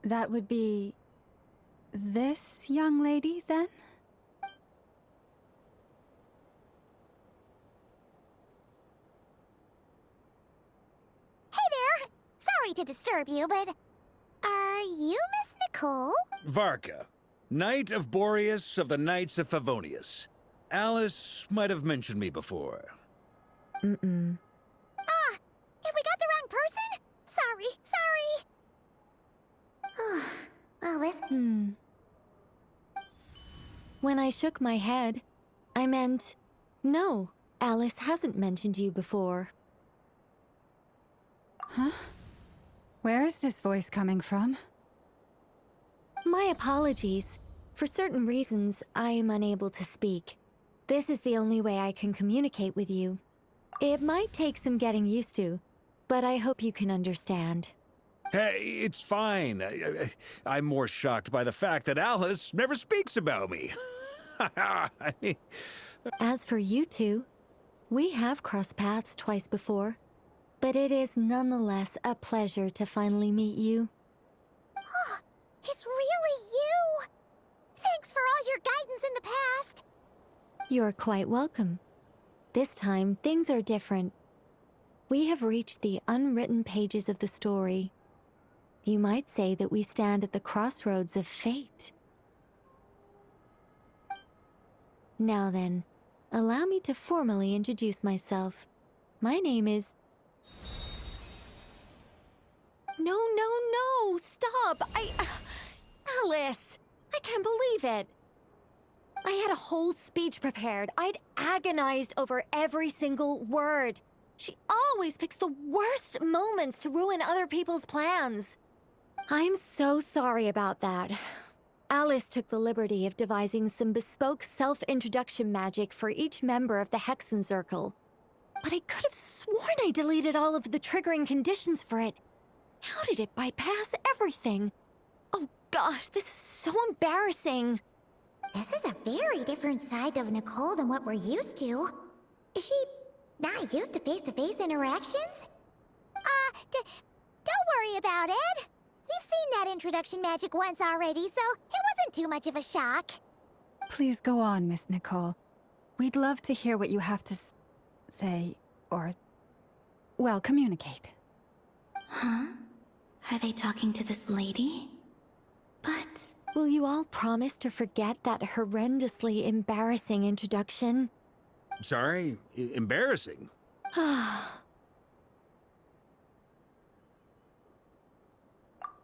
That would be... this young lady, then? Hey there! Sorry to disturb you, but... Are you Miss Nicole? Varka, Knight of Boreas of the Knights of Favonius. Alice might have mentioned me before. Mm-mm. Ah! Have we got the wrong person? Sorry. Alice? When I shook my head, I meant, no, Alice hasn't mentioned you before. Huh? Where is this voice coming from? My apologies. For certain reasons, I am unable to speak. This is the only way I can communicate with you. It might take some getting used to, but I hope you can understand. Hey, it's fine. I'm more shocked by the fact that Alice never speaks about me. I mean, As for you two, we have crossed paths twice before, but it is nonetheless a pleasure to finally meet you. Oh, it's really you! Thanks for all your guidance in the past! You're quite welcome. This time, things are different. We have reached the unwritten pages of the story. You might say that we stand at the crossroads of fate. Now then, allow me to formally introduce myself. My name is... No, stop! Alice! I can't believe it! I had a whole speech prepared. I'd agonized over every single word. She always picks the worst moments to ruin other people's plans. I'm so sorry about that. Alice took the liberty of devising some bespoke self-introduction magic for each member of the Hexen Circle. But I could have sworn I deleted all of the triggering conditions for it. How did it bypass everything? Oh gosh, this is so embarrassing. This is a very different side of Nicole than what we're used to. Is she not used to face-to-face interactions? Don't worry about it. We've seen that introduction magic once already, so it wasn't too much of a shock. Please go on, Miss Nicole. We'd love to hear what you have to say, or... well, communicate. Huh? Are they talking to this lady? But... Will you all promise to forget that horrendously embarrassing introduction? sorry, embarrassing.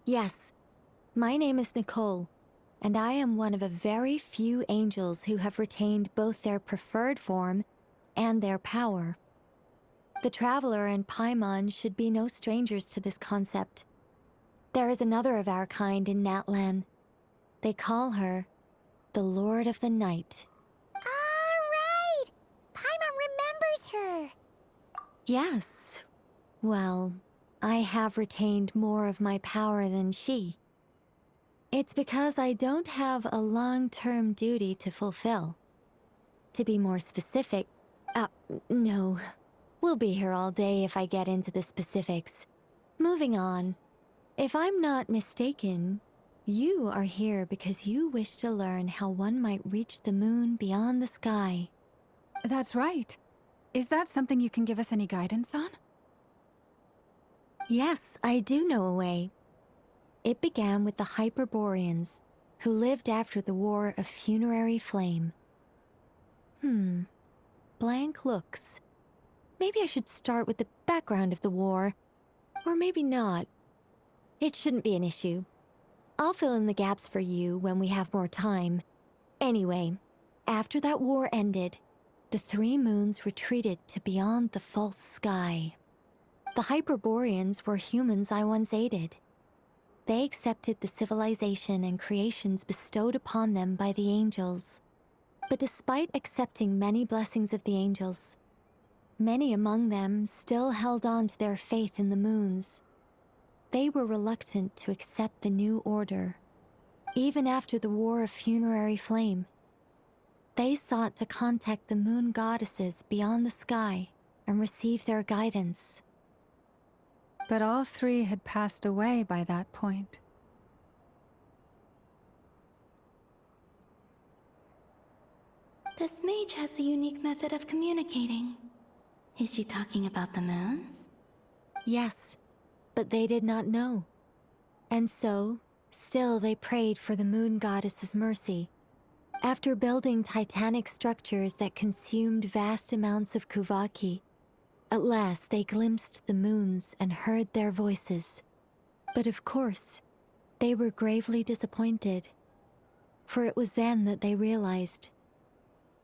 Yes, my name is Nicole, and I am one of a very few angels who have retained both their preferred form and their power. The Traveler and Paimon should be no strangers to this concept. There is another of our kind in Natlan. They call her the Lord of the Night. Right! Paimon remembers her. Yes. Well, I have retained more of my power than she. It's because I don't have a long-term duty to fulfill. To be more specific, no. We'll be here all day if I get into the specifics. Moving on. If I'm not mistaken, you are here because you wish to learn how one might reach the moon beyond the sky. That's right. Is that something you can give us any guidance on? Yes, I do know a way. It began with the Hyperboreans, who lived after the War of Funerary Flame. Blank looks. Maybe I should start with the background of the war. Or maybe not. It shouldn't be an issue. I'll fill in the gaps for you when we have more time. Anyway, after that war ended, the three moons retreated to beyond the false sky. The Hyperboreans were humans I once aided. They accepted the civilization and creations bestowed upon them by the angels. But despite accepting many blessings of the angels, many among them still held on to their faith in the moons. They were reluctant to accept the new order, even after the War of Funerary Flame. They sought to contact the moon goddesses beyond the sky and receive their guidance. But all three had passed away by that point. This mage has a unique method of communicating. Is she talking about the moons? Yes, but they did not know. And so, still they prayed for the moon goddess's mercy. After building titanic structures that consumed vast amounts of Kuvaki, at last they glimpsed the moons and heard their voices. But of course, they were gravely disappointed. For it was then that they realized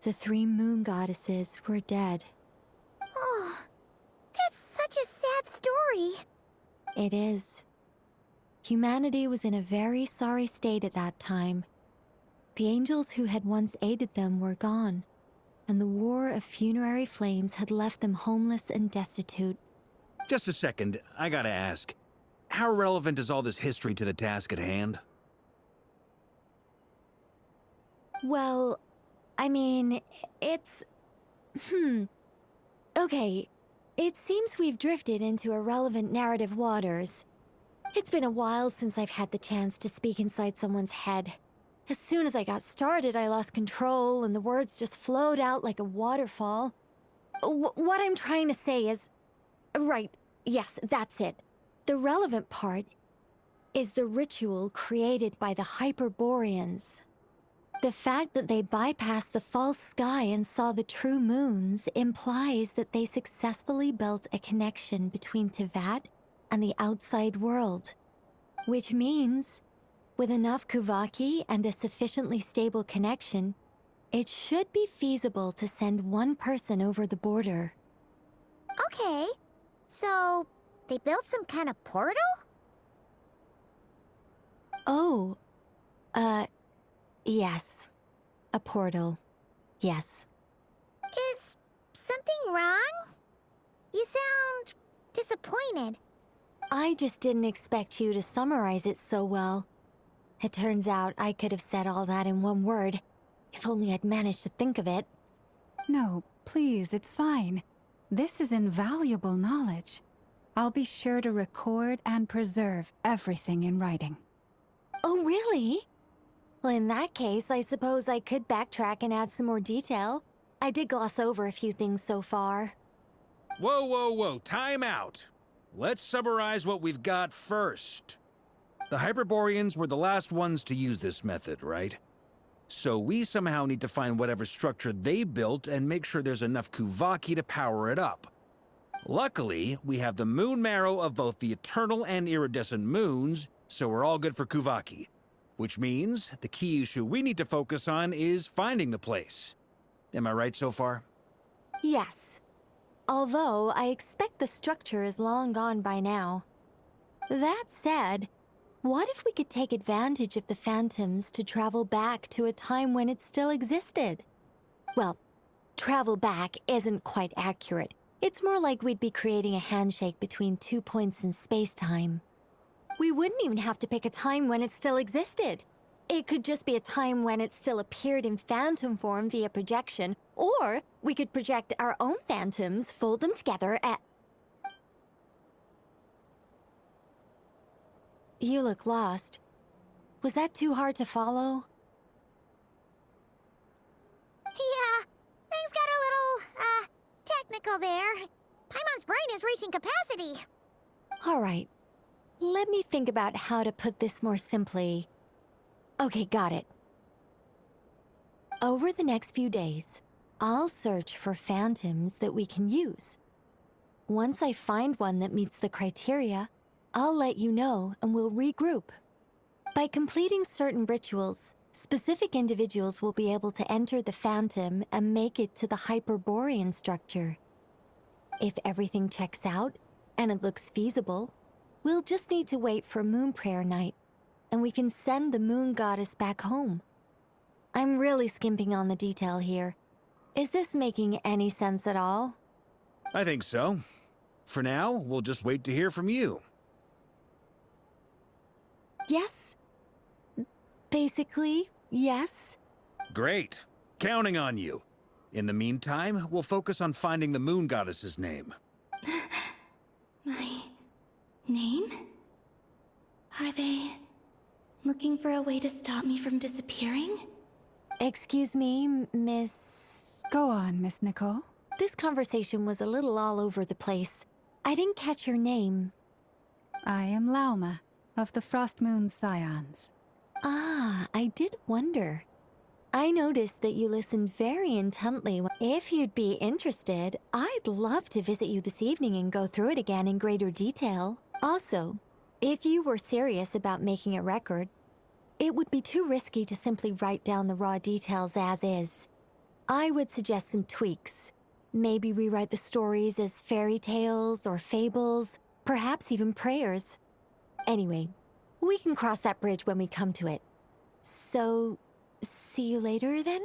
the 3 moon goddesses were dead. Oh, that's such a sad story. It is. Humanity was in a very sorry state at that time. The angels who had once aided them were gone, and the war of funerary flames had left them homeless and destitute. Just a second, I gotta ask. How relevant is all this history to the task at hand? Well, I mean, it's... Okay, it seems we've drifted into irrelevant narrative waters. It's been a while since I've had the chance to speak inside someone's head. As soon as I got started, I lost control and the words just flowed out like a waterfall. What I'm trying to say is... Right, yes, that's it. The relevant part is the ritual created by the Hyperboreans. The fact that they bypassed the false sky and saw the true moons implies that they successfully built a connection between Tevat and the outside world. Which means, with enough Kuvaki and a sufficiently stable connection, it should be feasible to send one person over the border. Okay, so they built some kind of portal? Oh, yes. A portal. Yes. Is something wrong? You sound disappointed. I just didn't expect you to summarize it so well. It turns out I could have said all that in one word, if only I'd managed to think of it. No, please, it's fine. This is invaluable knowledge. I'll be sure to record and preserve everything in writing. Oh, really? Well, in that case, I suppose I could backtrack and add some more detail. I did gloss over a few things so far. Whoa, whoa, whoa, time out. Let's summarize what we've got first. The Hyperboreans were the last ones to use this method, right? So we somehow need to find whatever structure they built and make sure there's enough Kuvaki to power it up. Luckily, we have the moon marrow of both the eternal and iridescent moons, so we're all good for Kuvaki. Which means the key issue we need to focus on is finding the place. Am I right so far? Yes. Although I expect the structure is long gone by now. That said, what if we could take advantage of the phantoms to travel back to a time when it still existed? Well, travel back isn't quite accurate. It's more like we'd be creating a handshake between 2 points in space-time. We wouldn't even have to pick a time when it still existed. It could just be a time when it still appeared in phantom form via projection, or we could project our own phantoms, fold them together, and... You look lost. Was that too hard to follow? Yeah, things got a little, technical there. Paimon's brain is reaching capacity. All right. Let me think about how to put this more simply. Okay, got it. Over the next few days, I'll search for phantoms that we can use. Once I find one that meets the criteria, I'll let you know and we'll regroup. By completing certain rituals, specific individuals will be able to enter the phantom and make it to the Hyperborean structure. If everything checks out, and it looks feasible, we'll just need to wait for Moon Prayer Night, and we can send the moon goddess back home. I'm really skimping on the detail here. Is this making any sense at all? I think so. For now, we'll just wait to hear from you. Yes. Basically, yes. Great. Counting on you. In the meantime, we'll focus on finding the moon goddess's name. My name? Are they looking for a way to stop me from disappearing? Excuse me, Miss... Go on, Miss Nicole. This conversation was a little all over the place. I didn't catch your name. I am Lauma, of the Frost Moon Scions. Ah, I did wonder. I noticed that you listened very intently. If you'd be interested, I'd love to visit you this evening and go through it again in greater detail. Also, if you were serious about making a record, it would be too risky to simply write down the raw details as is. I would suggest some tweaks. Maybe rewrite the stories as fairy tales or fables, perhaps even prayers. Anyway, we can cross that bridge when we come to it. So, see you later then?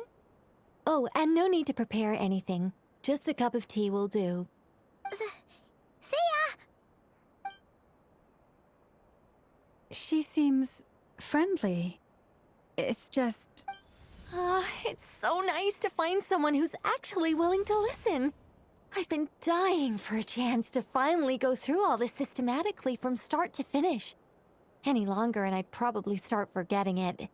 Oh, and no need to prepare anything. Just a cup of tea will do. See ya! She seems friendly. It's just... It's so nice to find someone who's actually willing to listen. I've been dying for a chance to finally go through all this systematically from start to finish. Any longer and I'd probably start forgetting it.